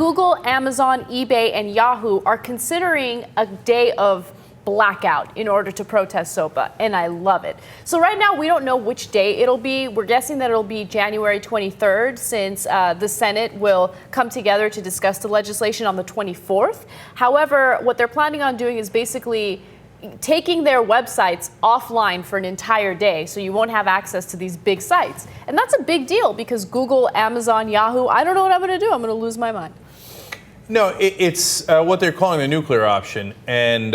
Google, Amazon, eBay, and Yahoo are considering a day of blackout in order to protest SOPA, and I love it. So right now, we don't know which day it'll be. We're guessing that it'll be January 23rd, since the Senate will come together to discuss the legislation on the 24th. However, what they're planning on doing is basically taking their websites offline for an entire day, so you won't have access to these big sites. And that's a big deal because Google, Amazon, Yahoo, I don't know what I'm going to do. I'm going to lose my mind. No, it's what they're calling the nuclear option. And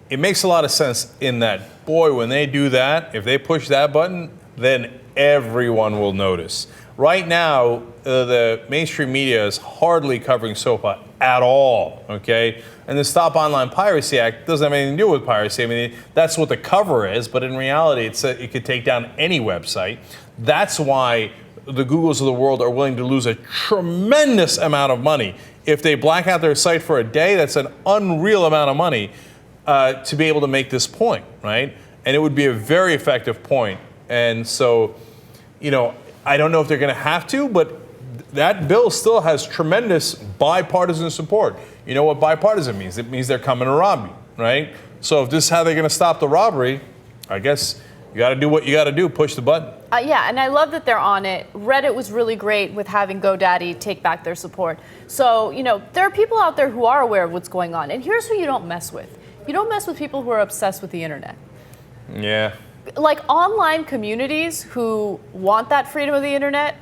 it makes a lot of sense in that, boy, when they do that, if they push that button, then everyone will notice. Right now, the mainstream media is hardly covering SOPA at all, okay? And the Stop Online Piracy Act doesn't have anything to do with piracy. I mean, that's what the cover is, but in reality, it could take down any website. That's why the Googles of the world are willing to lose a tremendous amount of money. If they black out their site for a day, that's an unreal amount of money to be able to make this point, right? And it would be a very effective point. And so, you know, I don't know if they're going to have to, but that bill still has tremendous bipartisan support. You know what bipartisan means? It means they're coming to rob you, right? So if this is how they're going to stop the robbery, I guess you got to do what you got to do, push the button. Yeah, and I love that they're on it. Reddit was really great with having GoDaddy take back their support. So, you know, there are people out there who are aware of what's going on. And here's who you don't mess with. You don't mess with people who are obsessed with the internet. Yeah. Like online communities who want that freedom of the internet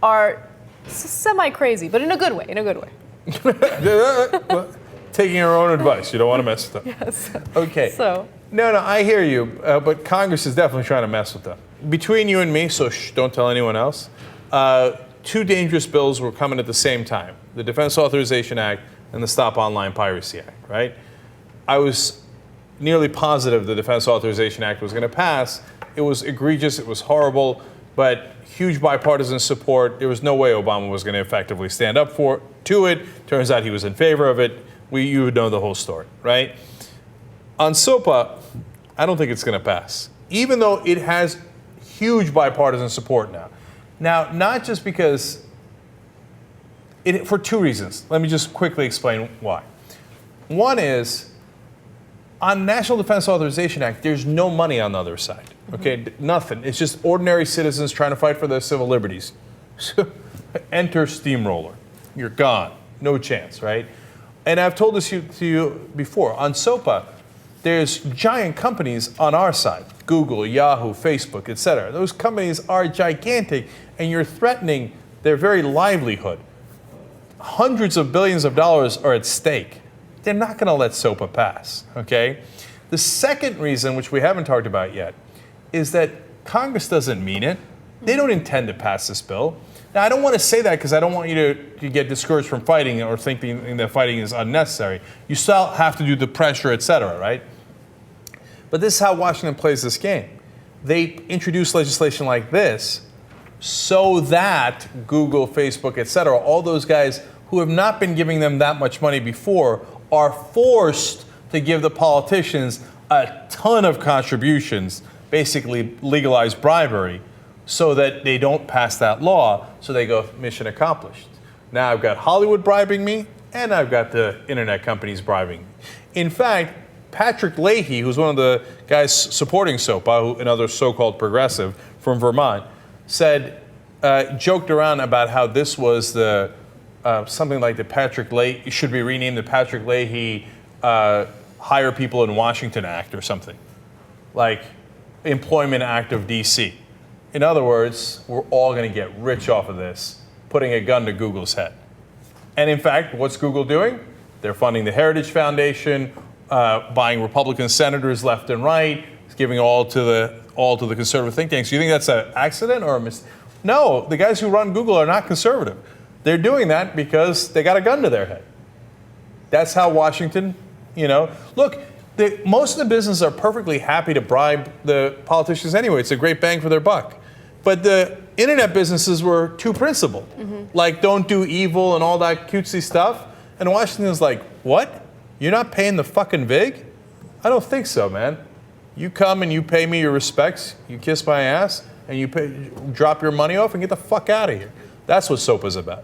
are semi-crazy, but in a good way, Taking our own advice. You don't want to mess with them. Yes. Okay. So. No, I hear you, but Congress is definitely trying to mess with them. Between you and me, so don't tell anyone else, two dangerous bills were coming at the same time. The Defense Authorization Act and the Stop Online Piracy Act, right? I was nearly positive the Defense Authorization Act was going to pass. It was egregious, it was horrible, but huge bipartisan support. There was no way Obama was going to effectively stand up to it. Turns out he was in favor of it. You would know the whole story, right? On SOPA, I don't think it's going to pass, even though it has huge bipartisan support now. Now, not just because, for two reasons. Let me just quickly explain why. One is, on National Defense Authorization Act, there's no money on the other side, okay? Nothing. It's just ordinary citizens trying to fight for their civil liberties. Enter steamroller. You're gone. No chance, right? And I've told this to you before. On SOPA, there's giant companies on our side. Google, Yahoo, Facebook, etc. Those companies are gigantic, and you're threatening their very livelihood. Hundreds of billions of dollars are at stake. They're not going to let SOPA pass, okay? The second reason, which we haven't talked about yet, is that Congress doesn't mean it. They don't intend to pass this bill. Now, I don't want to say that because I don't want you to get discouraged from fighting or thinking that fighting is unnecessary. You still have to do the pressure, et cetera, right? But this is how Washington plays this game. They introduce legislation like this so that Google, Facebook, et cetera, all those guys who have not been giving them that much money before are forced to give the politicians a ton of contributions, basically legalized bribery, so that they don't pass that law, so they go, mission accomplished. Now I've got Hollywood bribing me, and I've got the internet companies bribing me. In fact, Patrick Leahy, who's one of the guys supporting SOPA, another so-called progressive from Vermont, said, joked around about how this was the something like the Patrick Leahy, should be renamed the Patrick Leahy Hire People in Washington Act or something, like Employment Act of DC. In other words, we're all going to get rich off of this, putting a gun to Google's head. And in fact, what's Google doing? They're funding the Heritage Foundation, buying Republican senators left and right, giving all to the conservative think tanks. Do you think that's an accident or a mistake? No, the guys who run Google are not conservative. They're doing that because they got a gun to their head. That's how Washington, look, most of the businesses are perfectly happy to bribe the politicians anyway. It's a great bang for their buck. But the internet businesses were too principled, like don't do evil and all that cutesy stuff. And Washington's like, what? You're not paying the fucking VIG? I don't think so, man. You come and you pay me your respects, you kiss my ass, and you drop your money off and get the fuck out of here. That's what SOPA's about.